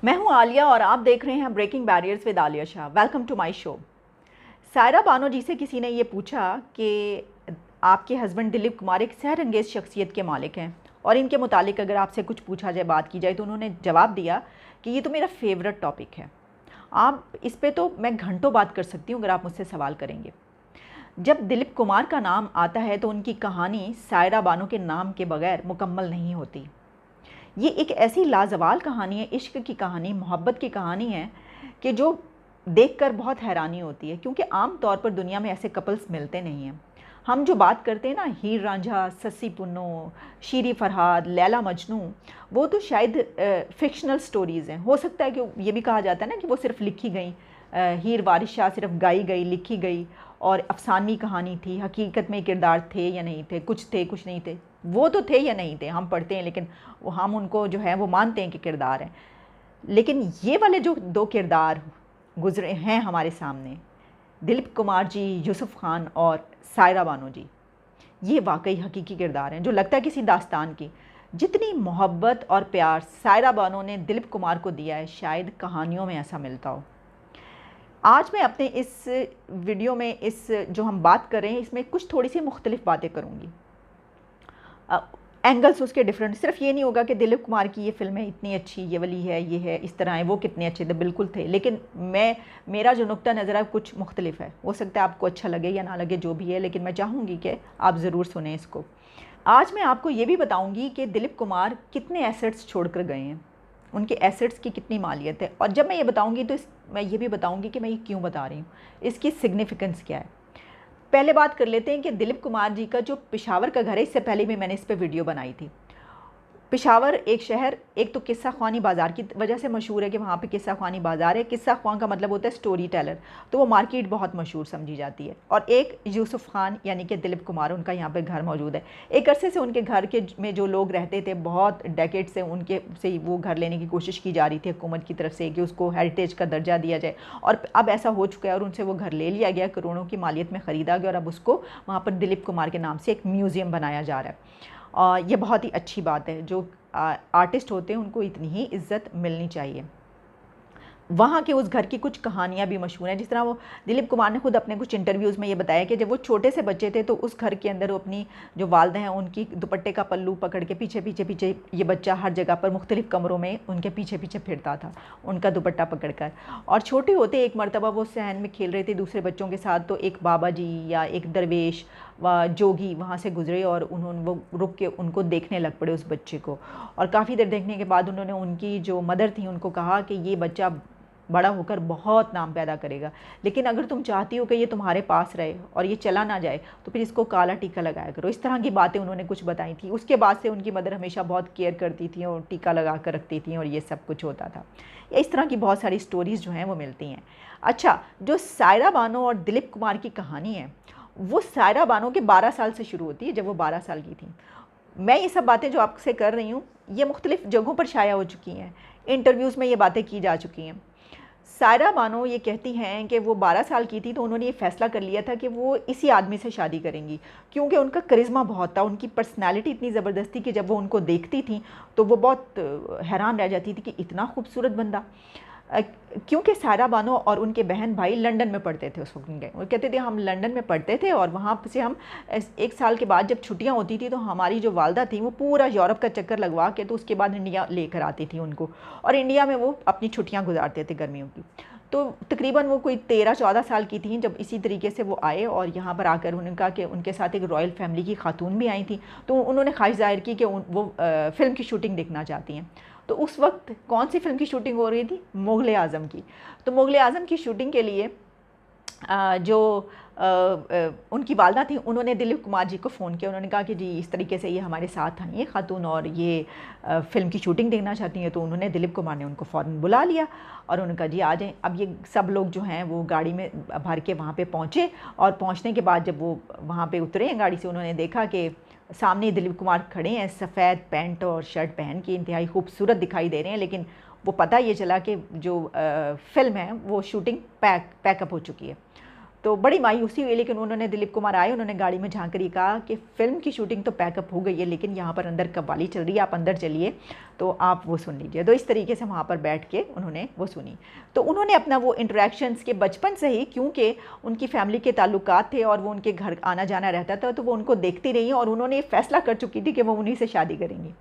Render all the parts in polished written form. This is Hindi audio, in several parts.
मैं हूं आलिया और आप देख रहे हैं breaking barriers with Alia Shah. Welcome to my show. Saira Banu ji से किसी ने ये पूछा कि आपके हस्बैंड दिलीप कुमार एक सहरंगेज शख्सियत के मालिक हैं और इनके मुतालिक अगर आपसे कुछ पूछा जाए, बात की जाए, तो उन्होंने जवाब दिया कि ये तो मेरा फेवरेट टॉपिक है। आप इस पे तो मैं घंटों बात कर सकती हूँ अगर आप मुझसे सवाल करेंगे। जब दिलीप कुमार का नाम आता है तो उनकी कहानी सायरा बानो के नाम के बगैर मुकम्मल नहीं होती। ये एक ऐसी लाजवाल कहानी है, इश्क की कहानी, मोहब्बत की कहानी है कि जो देखकर बहुत हैरानी होती है, क्योंकि आम तौर पर दुनिया में ऐसे कपल्स मिलते नहीं हैं। हम जो बात करते हैं ना, हीर रांझा, सस्सी पुन्नो, शीरी फरहाद, लैला मजनू, वो तो शायद फिक्शनल स्टोरीज़ हैं। हो सकता है कि ये भी कहा जाता है ना कि वो सिर्फ लिखी गई, हीर वारिस शाह सिर्फ गाई गई, लिखी गई और अफसानवी कहानी थी। हकीकत में किरदार थे या नहीं थे, कुछ थे कुछ नहीं थे। वो तो थे या नहीं थे हम पढ़ते हैं, लेकिन वो हम उनको जो है वो मानते हैं कि किरदार हैं। लेकिन ये वाले जो दो किरदार गुजरे हैं हमारे सामने, दिलीप कुमार जी, यूसुफ खान और सायरा बानो जी, ये वाकई हकीकी किरदार हैं जो लगता है किसी दास्तान की। जितनी मोहब्बत और प्यार सायरा बानो ने दिलीप कुमार को दिया है, शायद कहानियों में ऐसा मिलता हो। आज मैं अपने इस वीडियो में इस जो हम बात कर रहे हैं इसमें कुछ थोड़ी सी मुख्तलिफ बातें करूँगी। एंगल्स उसके डिफरेंट, सिर्फ ये नहीं होगा कि दिलीप कुमार की ये फिल्में इतनी अच्छी, ये वाली है, ये है, इस तरह है, वो कितने अच्छे थे, बिल्कुल थे, लेकिन मेरा जो नुक्ता नज़र है कुछ मुख्तलिफ है। हो सकता है आपको अच्छा लगे या ना लगे, जो भी है, लेकिन मैं चाहूँगी कि आप ज़रूर सुने इसको। आज मैं आपको ये भी बताऊँगी कि दिलीप कुमार कितने एसेट्स छोड़ कर गए हैं, उनके एसेट्स की कितनी मालियत है। और जब मैं ये बताऊँगी तो मैं ये भी बताऊँगी कि मैं ये क्यों बता रही हूँ, इसकी सिग्निफिकेंस क्या है। पहले बात कर लेते हैं कि दिलीप कुमार जी का जो पेशावर का घर है, इससे पहले भी मैंने इस पर वीडियो बनाई थी। पेशावर एक शहर, एक तो किस्सा ख्वानी बाज़ार की वजह से मशहूर है कि वहाँ पे किस्सा ख्वानी बाज़ार है। किस्सा ख्वान का मतलब होता है स्टोरी टेलर, तो वो मार्केट बहुत मशहूर समझी जाती है। और एक यूसुफ खान यानी कि दिलीप कुमार, उनका यहाँ पे घर मौजूद है। एक अरसे से उनके घर के में जो लोग रहते थे, बहुत डेकेड से उनके से वो घर लेने की कोशिश की जा रही थी हुकूमत की तरफ से कि उसको हेरिटेज का दर्जा दिया जाए, और अब ऐसा हो चुका है और उनसे वो घर ले लिया गया, करोड़ों की मालियत में ख़रीदा गया और अब उसको वहाँ पर दिलीप कुमार के नाम से एक म्यूज़ियम बनाया जा रहा है। और ये बहुत ही अच्छी बात है। जो आर्टिस्ट होते हैं उनको इतनी ही इज़्ज़त मिलनी चाहिए। वहाँ के उस घर की कुछ कहानियाँ भी मशहूर हैं। जिस तरह वो दिलीप कुमार ने खुद अपने कुछ इंटरव्यूज़ में ये बताया कि जब वो छोटे से बच्चे थे तो उस घर के अंदर वो अपनी जो वालदा हैं उनकी दुपट्टे का पल्लू पकड़ के पीछे पीछे पीछे ये बच्चा हर जगह पर मुख्तलिफ़ कमरों में उनके पीछे पीछे फिरता था, उनका दुपट्टा पकड़ कर। और छोटे होते एक मरतबा वो सहन में खेल रहे थे दूसरे बच्चों के साथ, तो एक बाबा जी या एक दरवेश व जोगी वहाँ से गुजरे और उन्होंने वो रुक के उनको देखने लग पड़े उस बच्चे को। और काफ़ी देर देखने के बाद उन्होंने उनकी जो मदर थी उनको कहा कि ये बच्चा बड़ा होकर बहुत नाम पैदा करेगा, लेकिन अगर तुम चाहती हो कि ये तुम्हारे पास रहे और ये चला ना जाए तो फिर इसको काला टीका लगाया करो। इस तरह की बातें उन्होंने कुछ बताई थी। उसके बाद से उनकी मदर हमेशा बहुत केयर करती थी और टीका लगा कर रखती थी और ये सब कुछ होता था। इस तरह की बहुत सारी स्टोरीज़ जो हैं वो मिलती हैं। अच्छा, जो सायरा बानो और दिलीप कुमार की कहानी है वो सायरा बानो के 12 साल से शुरू होती है, जब वो 12 साल की थी। मैं ये सब बातें जो आपसे कर रही हूँ ये मुख्तलिफ़ जगहों पर शाया हो चुकी हैं, इंटरव्यूज़ में ये बातें की जा चुकी हैं। सायरा बानो ये कहती हैं कि वो 12 साल की थी तो उन्होंने ये फ़ैसला कर लिया था कि वो इसी आदमी से शादी करेंगी, क्योंकि उनका करिश्मा बहुत था, उनकी पर्सनैलिटी इतनी ज़बरदस्त थी कि जब वो उनको देखती थी तो वो बहुत हैरान रह जाती थी कि इतना खूबसूरत बंदा। क्योंकि सायरा बानो और उनके बहन भाई लंदन में पढ़ते थे उस वक्त। गए वो कहते थे हम लंदन में पढ़ते थे और वहाँ से हम 1 साल के बाद जब छुट्टियाँ होती थी तो हमारी जो वालदा थी वो पूरा यूरोप का चक्कर लगवा के तो उसके बाद इंडिया लेकर आती थी उनको, और इंडिया में वो अपनी छुट्टियाँ गुजारते थे गर्मियों की। तो तकरीबन वो कोई 13-14 साल की थी जब इसी तरीके से वो आए और यहाँ पर आकर उन्होंने कहा कि उनके साथ एक रॉयल फैमिली की खातून भी आई थी, तो उन्होंने ख्वाहिश जाहिर की कि वो फ़िल्म की शूटिंग देखना चाहती हैं। तो उस वक्त कौन सी फ़िल्म की शूटिंग हो रही थी? मुग़ल आज़म की। तो मुग़ल आज़म की शूटिंग के लिए जो उनकी वालदा थी उन्होंने दिलीप कुमार जी को फ़ोन किया। उन्होंने कहा कि जी इस तरीके से ये हमारे साथ आई हैं खातून और ये फ़िल्म की शूटिंग देखना चाहती हैं। तो उन्होंने दिलीप कुमार ने उनको फ़ौरन बुला लिया और उन्होंने कहा जी आ जाएँ। अब ये सब लोग जो हैं वो गाड़ी में भर के वहाँ पे पहुँचे, और पहुँचने के बाद जब वो वहाँ पे उतरे हैं गाड़ी से, उन्होंने देखा कि सामने दिलीप कुमार खड़े हैं, सफ़ेद पैंट और शर्ट पहन के इंतहाई खूबसूरत दिखाई दे रहे हैं, लेकिन वो पता ये चला कि जो फ़िल्म है वो शूटिंग पैकअप हो चुकी है। तो बड़ी मायूसी हुई, लेकिन उन्होंने, दिलीप कुमार आए, उन्होंने गाड़ी में झांक कर कहा कि फ़िल्म की शूटिंग तो पैकअप हो गई है, लेकिन यहाँ पर अंदर कव्वाली चल रही है, आप अंदर चलिए तो आप वो सुन लीजिए। तो इस तरीके से वहाँ पर बैठ के उन्होंने वो सुनी। तो उन्होंने अपना वो इंटरेक्शंस के बचपन से ही, क्योंकि उनकी फैमिली के ताल्लुकात थे और वो उनके घर आना जाना रहता था, तो वो उनको देखती रही और उन्होंने फ़ैसला कर चुकी थी कि वो उन्हीं से शादी करेंगी।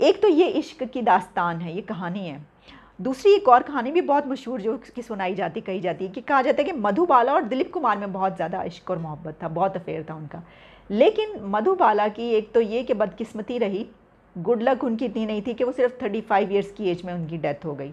एक तो ये इश्क की दास्तान है, ये कहानी है। दूसरी एक और कहानी भी बहुत मशहूर जो कि सुनाई जाती, कही जाती है कि कहा जाता है कि मधुबाला और दिलीप कुमार में बहुत ज़्यादा इश्क और मोहब्बत था, बहुत अफेयर था उनका। लेकिन मधुबाला की एक तो ये कि बदकिस्मती रही, गुड लक उनकी इतनी नहीं थी कि वो सिर्फ 35 ईयर्स की एज में उनकी डेथ हो गई।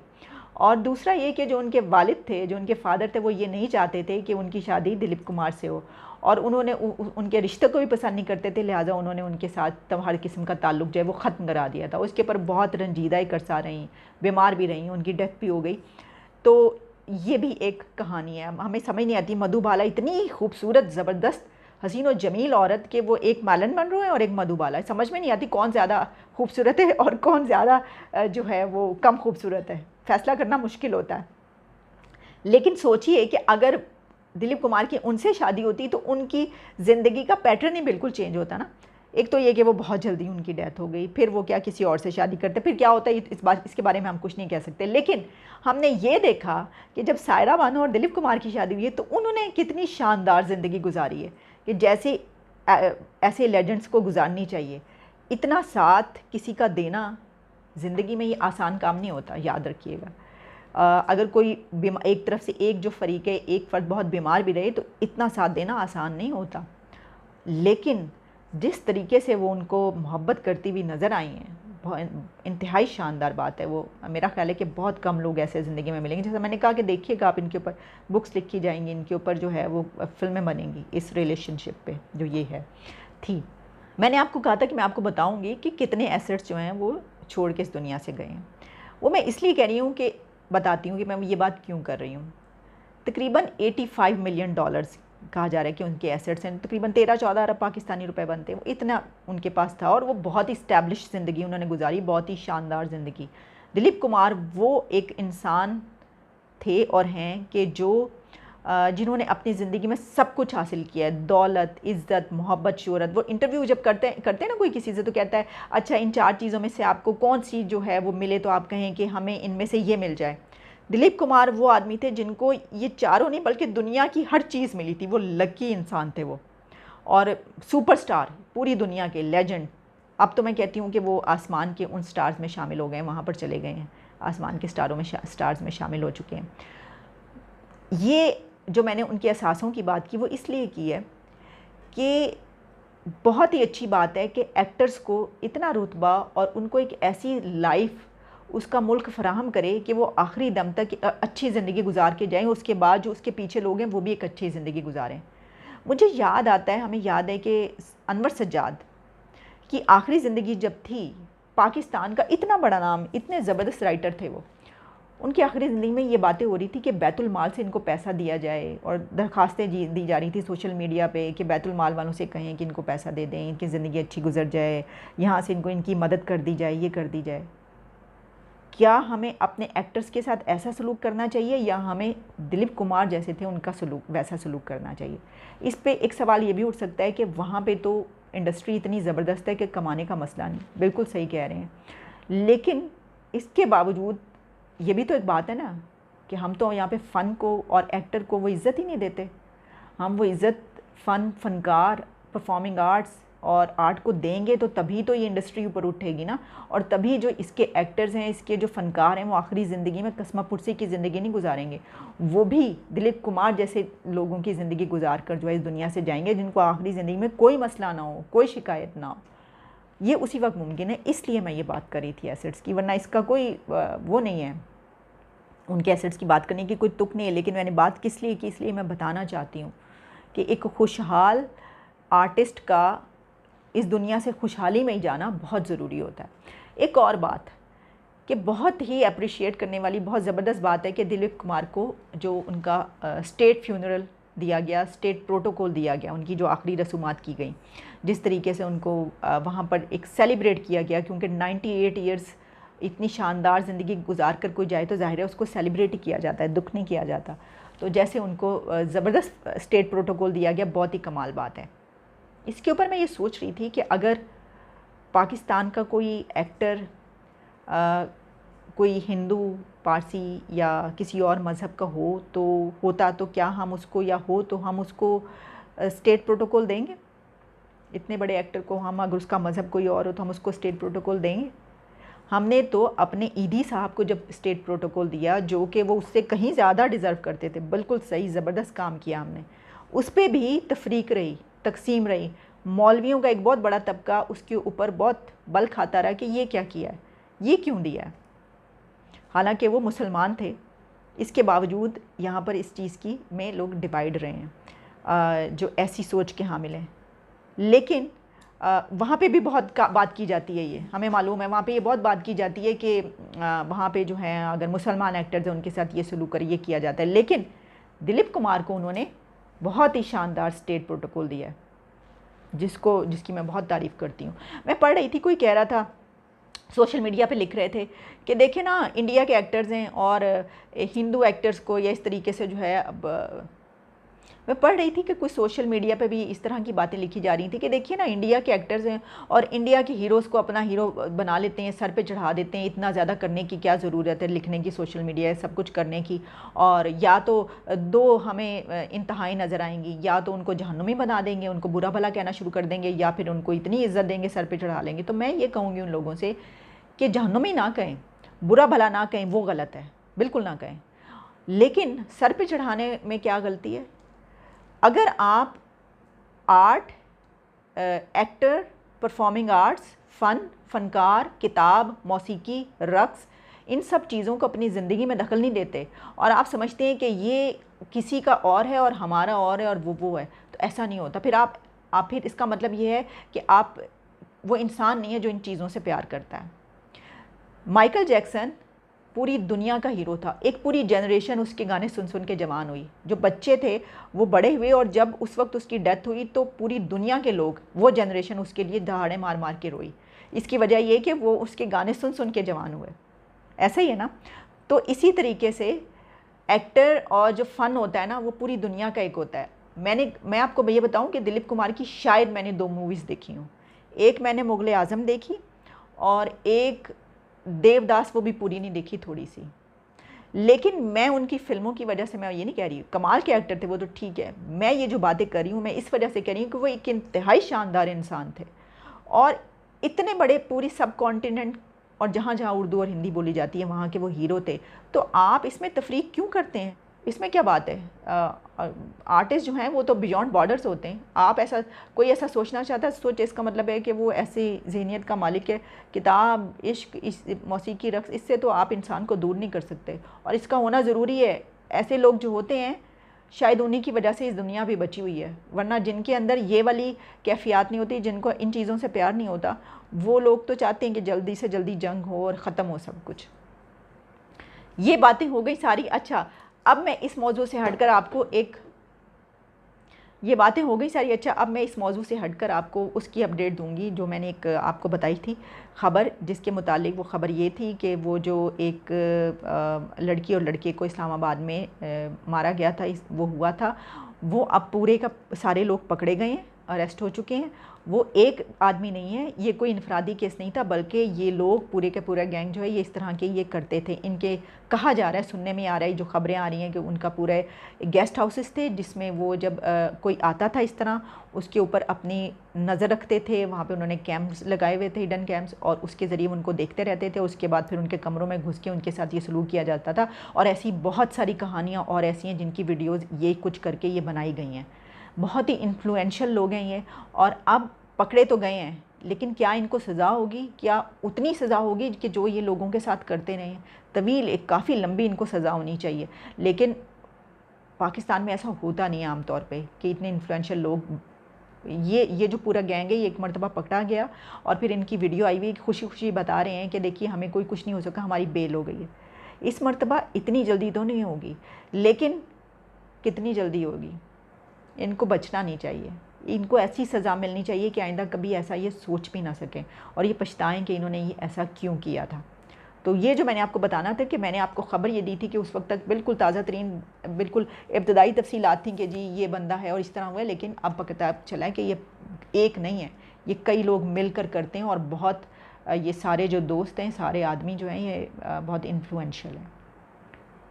और दूसरा ये कि जो उनके वालिद थे, जो उनके फादर थे, वो ये नहीं चाहते थे कि उनकी शादी दिलीप कुमार से हो, और उन्होंने उनके रिश्ते को भी पसंद नहीं करते थे, लिहाजा उन्होंने उनके साथ तब हर किस्म का ताल्लुक जो है वो ख़त्म करा दिया था। उसके ऊपर बहुत रंजीदा करसा रहीं, बीमार भी रहीं, उनकी डेथ भी हो गई। तो ये भी एक कहानी है। हमें समझ नहीं आती, मधुबाला इतनी खूबसूरत, ज़बरदस्त, हसीन और जमील औरत के वो एक मालन मनरो है और एक मधुबाला, समझ में नहीं आती कौन ज़्यादा खूबसूरत है और कौन ज़्यादा जो है वो कम खूबसूरत है, फ़ैसला करना मुश्किल होता है। लेकिन सोचिए कि अगर दिलीप कुमार की उनसे शादी होती तो उनकी ज़िंदगी का पैटर्न ही बिल्कुल चेंज होता ना। एक तो ये कि वो बहुत जल्दी उनकी डेथ हो गई, फिर वो क्या किसी और से शादी करते, फिर क्या होता है इसके बारे में हम कुछ नहीं कह सकते। लेकिन हमने ये देखा कि जब सायरा बानो और दिलीप कुमार की शादी हुई है तो उन्होंने कितनी शानदार ज़िंदगी गुजारी है कि जैसे ऐसे लेजेंड्स को गुजारनी चाहिए। इतना साथ किसी का देना ज़िंदगी में ये आसान काम नहीं होता, याद रखिएगा। अगर कोई एक तरफ से एक जो फ़रीक है, एक फ़र्द बहुत बीमार भी रहे तो इतना साथ देना आसान नहीं होता। लेकिन जिस तरीके से वो उनको मोहब्बत करती हुई नज़र आई हैं, बहुत इंतहाई शानदार बात है। वो मेरा ख्याल है कि बहुत कम लोग ऐसे ज़िंदगी में मिलेंगे। जैसे मैंने कहा कि देखिएगा आप, इनके ऊपर बुक्स लिखी जाएंगी, इनके ऊपर जो है वो फ़िल्में बनेंगी इस रिलेशनशिप पे जो ये है थी। मैंने आपको कहा था कि मैं आपको बताऊँगी कि कितने एसेट्स जो हैं वो छोड़ के इस दुनिया से गए हैं। वो मैं इसलिए कह रही हूँ कि बताती हूँ कि मैं ये बात क्यों कर रही हूँ। तकरीबन $85 मिलियन कहा जा रहा है कि उनके एसेट्स हैं, तकरीबन 13-14 अरब पाकिस्तानी रुपए बनते हैं, वो इतना उनके पास था। और वो बहुत ही इस्टेब्लिश ज़िंदगी उन्होंने गुजारी, बहुत ही शानदार ज़िंदगी। दिलीप कुमार वो एक इंसान थे और हैं कि जो जिन्होंने अपनी ज़िंदगी में सब कुछ हासिल किया है, दौलत, इज़्ज़त, मोहब्बत, शोहरत। वो इंटरव्यू जब करते हैं ना कोई किसी से, तो कहता है अच्छा इन 4 चीज़ों में से आपको कौन सी जो है वो मिले तो आप कहें कि हमें इनमें से ये मिल जाए। दिलीप कुमार वो आदमी थे जिनको ये चारों नहीं बल्कि दुनिया की हर चीज़ मिली थी। वो लकी इंसान थे वो, और सुपरस्टार, पूरी दुनिया के लेजेंड। अब तो मैं कहती हूँ कि वो आसमान के उन स्टार्स में शामिल हो गए, वहाँ पर चले गए हैं, आसमान के स्टार्स में शामिल हो चुके हैं। ये जो मैंने उनके असासों की बात की वो इसलिए की है कि बहुत ही अच्छी बात है कि एक्टर्स को इतना रुतबा और उनको एक ऐसी लाइफ उसका मुल्क फ़राहम करे कि वो आखिरी दम तक अच्छी ज़िंदगी गुजार के जाएं, उसके बाद जो उसके पीछे लोग हैं वो भी एक अच्छी ज़िंदगी गुजारें। मुझे याद आता है, हमें याद है कि अनवर सज्जाद की आखिरी ज़िंदगी जब थी, पाकिस्तान का इतना बड़ा नाम, इतने ज़बरदस्त राइटर थे वो, उनकी आखिरी ज़िंदगी में ये बातें हो रही थी कि बैतुल माल से इनको पैसा दिया जाए, और दरख्वास्तें दी जा रही थी सोशल मीडिया पे कि बैतुल माल वालों से कहें कि इनको पैसा दे दें, इनकी ज़िंदगी अच्छी गुजर जाए, यहाँ से इनको इनकी मदद कर दी जाए, ये कर दी जाए। क्या हमें अपने एक्टर्स के साथ ऐसा सलूक करना चाहिए या हमें दिलीप कुमार जैसे थे उनका वैसा सलूक करना चाहिए? इस पे एक सवाल ये भी उठ सकता है कि वहाँ पे तो इंडस्ट्री इतनी ज़बरदस्त है कि कमाने का मसला नहीं, बिल्कुल सही कह रहे हैं। लेकिन इसके बावजूद ये भी तो एक बात है ना कि हम तो यहाँ पे फ़न को और एक्टर को वो इज़्ज़त ही नहीं देते। हम वो इज़्ज़त फ़नकार, परफॉर्मिंग आर्ट्स और आर्ट को देंगे तो तभी तो ये इंडस्ट्री ऊपर उठेगी ना, और तभी जो इसके एक्टर्स हैं, इसके जो फ़नकार हैं, वो आखिरी ज़िंदगी में कसमा पुरसी की ज़िंदगी नहीं गुजारेंगे। वो भी दिलीप कुमार जैसे लोगों की ज़िंदगी गुजार कर जो है इस दुनिया से जाएंगे, जिनको आखिरी ज़िंदगी में कोई मसला ना हो, कोई शिकायत ना हो। ये उसी वक्त मुमकिन है। इसलिए मैं ये बात कर रही थी एसेट्स की, वरना इसका कोई वो नहीं है, उनके एसेट्स की बात करने की कोई तुक नहीं है। लेकिन मैंने बात किस लिए की, इसलिए मैं बताना चाहती हूँ कि एक खुशहाल आर्टिस्ट का इस दुनिया से खुशहाली में ही जाना बहुत ज़रूरी होता है। एक और बात कि बहुत ही अप्रिशिएट करने वाली, बहुत ज़बरदस्त बात है कि दिलीप कुमार को जो उनका स्टेट फ्यूनरल दिया गया, स्टेट प्रोटोकॉल दिया गया, उनकी जो आखिरी रसूमात की गई, जिस तरीके से उनको वहाँ पर एक सेलिब्रेट किया गया, क्योंकि 98 ईयर्स इतनी शानदार ज़िंदगी गुजार कर कोई जाए तो ज़ाहिर है उसको सेलिब्रेट ही किया जाता है, दुख नहीं किया जाता। तो जैसे उनको ज़बरदस्त स्टेट प्रोटोकॉल दिया गया, बहुत ही कमाल बात है। इसके ऊपर मैं ये सोच रही थी कि अगर पाकिस्तान का कोई एक्टर कोई हिंदू, पारसी या किसी और मज़हब का होता तो क्या हम उसको, या हो तो हम उसको स्टेट प्रोटोकॉल देंगे? इतने बड़े एक्टर को हम, अगर उसका मज़हब कोई और हो तो हम उसको स्टेट प्रोटोकॉल देंगे? हमने तो अपने ईदी साहब को जब स्टेट प्रोटोकॉल दिया, जो कि वो उससे कहीं ज़्यादा डिज़र्व करते थे, बिल्कुल सही ज़बरदस्त काम किया हमने, उस पर भी तफरीक रही, तकसीम रही। मौलवियों का एक बहुत बड़ा तबका उसके ऊपर बहुत बल खाता रहा कि ये क्या किया है, ये क्यों दिया है। हालांकि वो मुसलमान थे, इसके बावजूद यहाँ पर इस चीज़ की में लोग डिवाइड रहे हैं, जो ऐसी सोच के हामिल हैं। लेकिन वहाँ पे भी बहुत बात की जाती है, ये हमें मालूम है, वहाँ पे ये बहुत बात की जाती है कि वहाँ पे जो है अगर मुसलमान एक्टर्स हैं उनके साथ ये सलूक कर ये किया जाता है। लेकिन दिलीप कुमार को उन्होंने बहुत ही शानदार स्टेट प्रोटोकॉल दिया है, जिसकी मैं बहुत तारीफ़ करती हूँ। मैं पढ़ रही थी, कोई कह रहा था, सोशल मीडिया पे लिख रहे थे कि देखिए ना, इंडिया के एक्टर्स हैं और हिंदू एक्टर्स को या इस तरीके से जो है, अब मैं पढ़ रही थी कि कुछ सोशल मीडिया पे भी इस तरह की बातें लिखी जा रही थी कि देखिए ना, इंडिया के एक्टर्स हैं और इंडिया के हीरोज़ को अपना हीरो बना लेते हैं, सर पे चढ़ा देते हैं, इतना ज़्यादा करने की क्या ज़रूरत है, लिखने की सोशल मीडिया सब कुछ करने की। और या तो दो हमें इंतहाई नज़र आएंगी, या तो उनको जहन्नुमी बना देंगे, उनको बुरा भला कहना शुरू कर देंगे, या फिर उनको इतनी इज्जत देंगे, सर पर चढ़ा लेंगे। तो मैं ये कहूँगी उन लोगों से कि जहन्नुमी ना कहें, बुरा भला ना कहें, वो गलत है, बिल्कुल ना कहें। लेकिन सर पे चढ़ाने में क्या गलती है? अगर आप आर्ट, एक्टर, परफॉर्मिंग आर्ट्स, फनकार, किताब, मौसीकी, रक़्स, इन सब चीज़ों को अपनी ज़िंदगी में दखल नहीं देते और आप समझते हैं कि ये किसी का और है और हमारा और है और वो है, तो ऐसा नहीं होता। फिर फिर इसका मतलब ये है कि आप वो इंसान नहीं है जो इन चीज़ों से प्यार करता है। माइकल जैक्सन पूरी दुनिया का हीरो था, एक पूरी जनरेशन उसके गाने सुन सुन के जवान हुई। जो बच्चे थे वो बड़े हुए और जब उस वक्त उसकी डेथ हुई तो पूरी दुनिया के लोग, वो जनरेशन उसके लिए दहाड़े मार मार के रोई। इसकी वजह ये कि वो उसके गाने सुन सुन के जवान हुए। ऐसा ही है ना? तो इसी तरीके से एक्टर और जो फ़न होता है ना, वो पूरी दुनिया का एक होता है। मैं आपको ये बताऊँ कि दिलीप कुमार की शायद मैंने 2 मूवीज़ देखी हूँ। एक मैंने मुग़ल आज़म देखी और एक देवदास, वो भी पूरी नहीं देखी, थोड़ी सी। लेकिन मैं उनकी फ़िल्मों की वजह से, मैं ये नहीं कह रही कमाल के एक्टर थे वो, तो ठीक है, मैं ये जो बातें कर रही हूँ मैं इस वजह से कह रही हूँ कि वो एक इंतहाई शानदार इंसान थे और इतने बड़े पूरी सब कॉन्टिनेंट और जहाँ जहाँ उर्दू और हिंदी बोली जाती है वहाँ के वो हीरो थे। तो आप इसमें तफरीक क्यों करते हैं? इसमें क्या बात है? आर्टिस्ट जो हैं वो तो बियॉन्ड बॉर्डर्स होते हैं। आप ऐसा, कोई ऐसा सोचना चाहता है सोचे, इसका मतलब है कि वो ऐसी ज़हनियत का मालिक है। किताब, इश्क, इस मौसीकी, रक़्स, इससे तो आप इंसान को दूर नहीं कर सकते और इसका होना ज़रूरी है। ऐसे लोग जो होते हैं शायद उन्हीं की वजह से इस दुनिया भी बची हुई है, वरना जिनके अंदर ये वाली कैफियत नहीं होती, जिनको इन चीज़ों से प्यार नहीं होता, वो लोग तो चाहते हैं कि जल्दी से जल्दी जंग हो और ख़त्म हो सब कुछ। ये बातें हो गई सारी। अच्छा, अब मैं इस मौजू से हटकर आपको ये बातें हो गई सारी। अच्छा, अब मैं इस मौजू से हटकर आपको उसकी अपडेट दूंगी जो मैंने एक आपको बताई थी ख़बर, जिसके मुतालिक वो ख़बर ये थी कि वो जो एक लड़की और लड़के को इस्लामाबाद में मारा गया था, वो हुआ था, वो अब पूरे का सारे लोग पकड़े गए हैं, अरेस्ट हो चुके हैं। वो एक आदमी नहीं है, ये कोई इनफरादी केस नहीं था, बल्कि ये लोग पूरे के पूरा गैंग जो है ये इस तरह के ये करते थे। इनके कहा जा रहा है, सुनने में आ रहा है, जो ख़बरें आ रही हैं कि उनका पूरे गेस्ट हाउसेस थे जिसमें वो जब कोई आता था इस तरह उसके ऊपर अपनी नज़र रखते थे। वहाँ पे उन्होंने कैंप्स लगाए हुए थे, हिडन कैंप्स, और उसके ज़रिए उनको देखते रहते थे। उसके बाद फिर उनके कमरों में घुस के उनके साथ ये सलूक किया जाता था। और ऐसी बहुत सारी कहानियाँ और ऐसी हैं जिनकी वीडियोज़ ये कुछ करके ये बनाई गई हैं। बहुत ही इन्फ्लुएंशियल लोग हैं ये, और अब पकड़े तो गए हैं, लेकिन क्या इनको सज़ा होगी? क्या उतनी सज़ा होगी कि जो ये लोगों के साथ करते रहे हैं? तवील, एक काफ़ी लंबी इनको सज़ा होनी चाहिए। लेकिन पाकिस्तान में ऐसा होता नहीं है आम तौर पे कि इतने इन्फ्लुएंशियल लोग, ये जो पूरा गैंग है ये एक मरतबा पकड़ा गया और फिर इनकी वीडियो आई हुई, खुशी खुशी बता रहे हैं कि देखिए हमें कोई कुछ नहीं हो सका, हमारी बेल हो गई है। इस मरतबा इतनी जल्दी तो नहीं होगी, लेकिन कितनी जल्दी होगी? इनको बचना नहीं चाहिए, इनको ऐसी सज़ा मिलनी चाहिए कि आइंदा कभी ऐसा ये सोच भी ना सकें और ये पछताएं कि इन्होंने ये ऐसा क्यों किया था। तो ये जो मैंने आपको बताना था कि मैंने आपको ख़बर ये दी थी कि उस वक्त तक बिल्कुल ताज़ा तरीन, बिल्कुल इब्तदाई तफसीलात थी कि जी ये बंदा है और इस तरह हुआ है, लेकिन अब पता चला है कि ये एक नहीं है, ये कई लोग मिलकर करते हैं और बहुत ये सारे जो दोस्त हैं, सारे आदमी जो हैं, ये बहुत इन्फ्लुएंशियल हैं।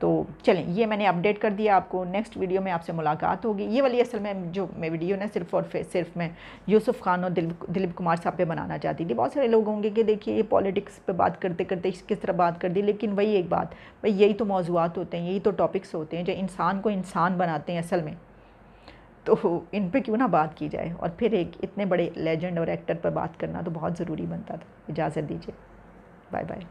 तो चलें, ये मैंने अपडेट कर दिया आपको। नेक्स्ट वीडियो में आपसे मुलाकात होगी। ये वाली असल में जो मैं वीडियो ना सिर्फ़ और सिर्फ मैं यूसुफ़ खान और दिलीप कुमार साहब पे बनाना चाहती थी। बहुत सारे लोग होंगे कि देखिए ये पॉलिटिक्स पे बात करते करते किस तरह बात कर दी, लेकिन वही एक बात, भाई यही तो मौज़ूआत होते हैं, यही तो टॉपिक्स होते हैं जो इंसान को इंसान बनाते हैं असल में। तो इन पर क्यों ना बात की जाए, और फिर एक इतने बड़े लेजेंड और एक्टर पर बात करना तो बहुत ज़रूरी बनता था। इजाज़त दीजिए, बाय बाय।